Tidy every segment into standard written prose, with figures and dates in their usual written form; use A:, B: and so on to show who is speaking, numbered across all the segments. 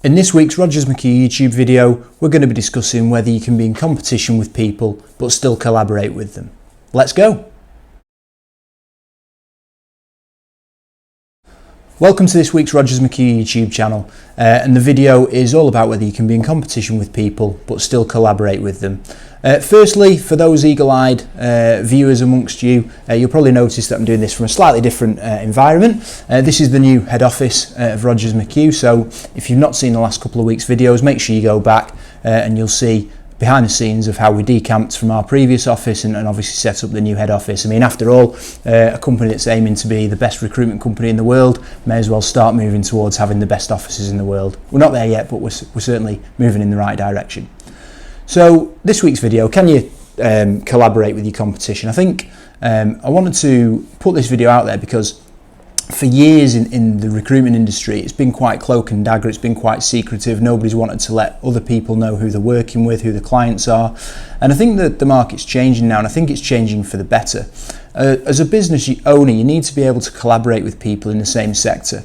A: In this week's Rogers McHugh YouTube video, we're going to be discussing whether you can be in competition with people but still collaborate with them. Let's go! Welcome to this week's Rogers McHugh YouTube channel, and the video is all about whether you can be in competition with people but still collaborate with them. Firstly, for those eagle-eyed viewers amongst you, you'll probably notice that I'm doing this from a slightly different environment. This is the new head office of Rogers McHugh, so if you've not seen the last couple of weeks' videos, make sure you go back and you'll see behind the scenes of how we decamped from our previous office and obviously set up the new head office. I mean, after all, a company that's aiming to be the best recruitment company in the world may as well start moving towards having the best offices in the world. We're not there yet, but we're certainly moving in the right direction. So this week's video, can you collaborate with your competition? I think I wanted to put this video out there because for years in the recruitment industry, it's been quite cloak and dagger, it's been quite secretive. Nobody's wanted to let other people know who they're working with, who the clients are. And I think that the market's changing now, and I think it's changing for the better. As a business owner, you need to be able to collaborate with people in the same sector.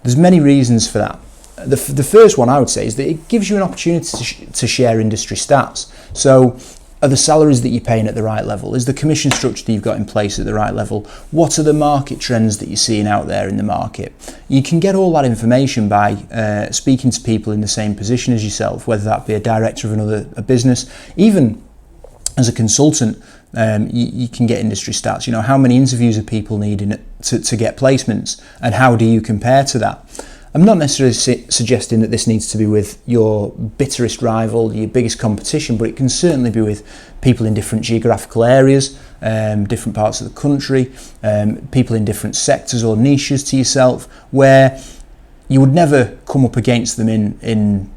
A: There's many reasons for that. The first one I would say is that it gives you an opportunity to share industry stats. So, are the salaries that you're paying at the right level? Is the commission structure that you've got in place at the right level? What are the market trends that you're seeing out there in the market? You can get all that information by speaking to people in the same position as yourself, whether that be a director of a business, even as a consultant. You can get industry stats. You know, how many interviews are people needing to get placements, and how do you compare to that? I'm not necessarily suggesting that this needs to be with your bitterest rival, your biggest competition, but it can certainly be with people in different geographical areas, different parts of the country, people in different sectors or niches to yourself, where you would never come up against them in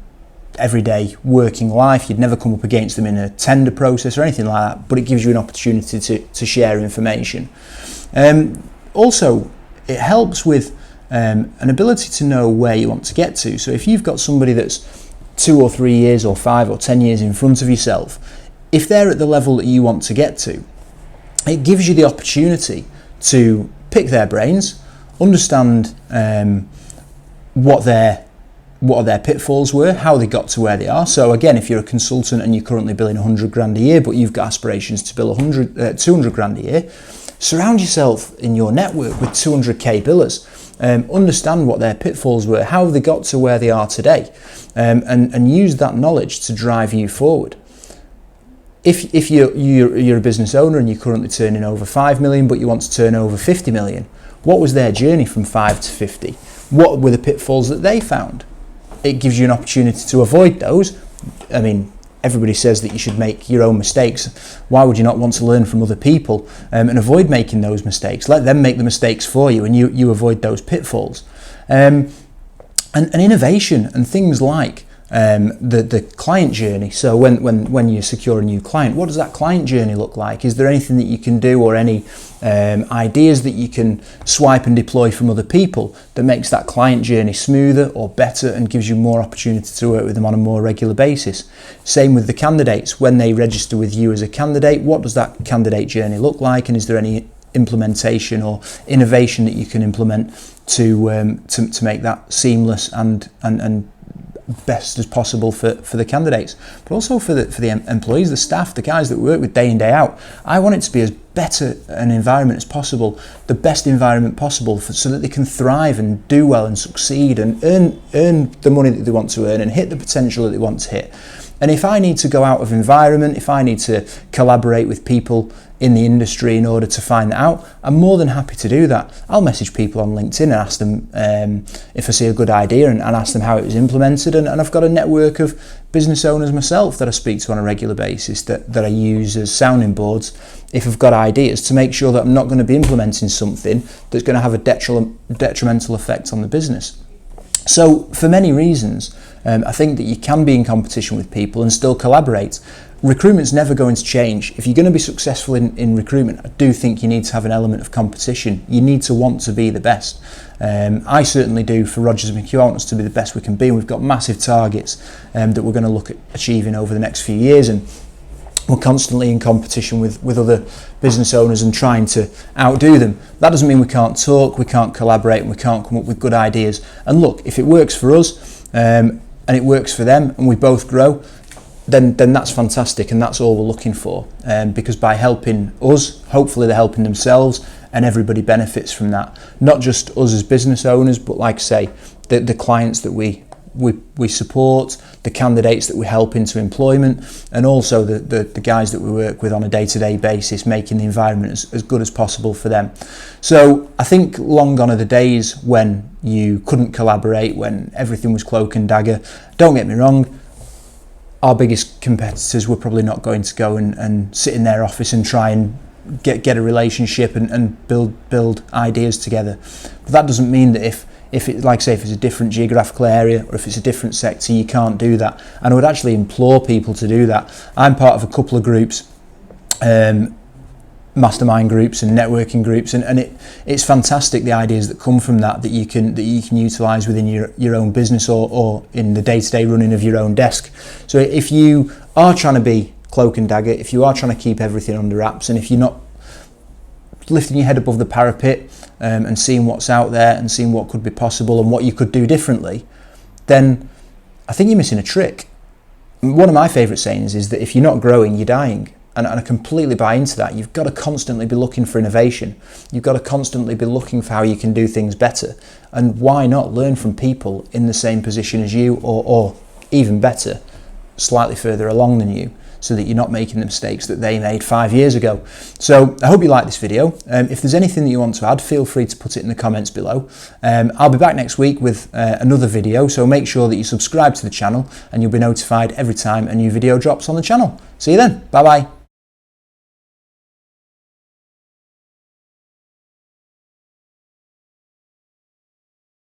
A: everyday working life. You'd never come up against them in a tender process or anything like that, but it gives you an opportunity to share information. Also, it helps with an ability to know where you want to get to. So if you've got somebody that's 2 or 3 years or 5 or 10 years in front of yourself, if they're at the level that you want to get to, it gives you the opportunity to pick their brains, understand what their pitfalls were, how they got to where they are. So again, if you're a consultant and you're currently billing 100 grand a year, but you've got aspirations to bill 200 grand a year, surround yourself in your network with 200k billers. Understand what their pitfalls were, how they got to where they are today, and use that knowledge to drive you forward. If you're a business owner and you're currently turning over 5 million, but you want to turn over 50 million, what was their journey from 5 to 50? What were the pitfalls that they found? It gives you an opportunity to avoid those. I mean, everybody says that you should make your own mistakes. Why would you not want to learn from other people and avoid making those mistakes? Let them make the mistakes for you, and you avoid those pitfalls. And innovation and things like the client journey. So when you secure a new client, what does that client journey look like? Is there anything that you can do, or any ideas that you can swipe and deploy from other people that makes that client journey smoother or better and gives you more opportunity to work with them on a more regular basis? Same with the candidates. When they register with you as a candidate, what does that candidate journey look like, and is there any implementation or innovation that you can implement to make that seamless and best as possible for the candidates, but also for the employees, the staff, the guys that work with day in, day out? I want it to be as better an environment as possible, the best environment possible, so that they can thrive and do well and succeed and earn the money that they want to earn and hit the potential that they want to hit. And if I need to go out of environment, if I need to collaborate with people in the industry in order to find that out, I'm more than happy to do that. I'll message people on LinkedIn and ask them if I see a good idea and ask them how it was implemented. And I've got a network of business owners myself that I speak to on a regular basis that I use as sounding boards if I've got ideas, to make sure that I'm not going to be implementing something that's going to have a detrimental effect on the business. So for many reasons, I think that you can be in competition with people and still collaborate. Recruitment's never going to change. If you're going to be successful in recruitment, I do think you need to have an element of competition. You need to want to be the best. I certainly do for Rogers McHugh. I want us to be the best we can be. And we've got massive targets that we're going to look at achieving over the next few years. And we're constantly in competition with other business owners and trying to outdo them. That doesn't mean we can't talk, we can't collaborate, and we can't come up with good ideas. And look, if it works for us, and it works for them and we both grow, then that's fantastic, and that's all we're looking for. Because by helping us, hopefully they're helping themselves, and everybody benefits from that. Not just us as business owners, but like I say, the clients that we support, the candidates that we help into employment, and also the guys that we work with on a day-to-day basis, making the environment as good as possible for them. So I think long gone are the days when you couldn't collaborate, when everything was cloak and dagger. Don't get me wrong, our biggest competitors were probably not going to go and sit in their office and try and get a relationship and build ideas together. But that doesn't mean that if it, like I say, if it's a different geographical area or if it's a different sector, you can't do that. And I would actually implore people to do that. I'm part of a couple of groups, mastermind groups and networking groups, and it's fantastic, the ideas that come from that you can utilise within your own business or in the day-to-day running of your own desk. So if you are trying to be cloak and dagger, if you are trying to keep everything under wraps, and if you're not lifting your head above the parapet and seeing what's out there and seeing what could be possible and what you could do differently, then I think you're missing a trick. One of my favourite sayings is that if you're not growing, you're dying. And I completely buy into that. You've got to constantly be looking for innovation. You've got to constantly be looking for how you can do things better. And why not learn from people in the same position as you, or even better, slightly further along than you, so that you're not making the mistakes that they made 5 years ago. So I hope you like this video. If there's anything that you want to add, feel free to put it in the comments below. I'll be back next week with another video, so make sure that you subscribe to the channel and you'll be notified every time a new video drops on the channel. See you then. Bye bye.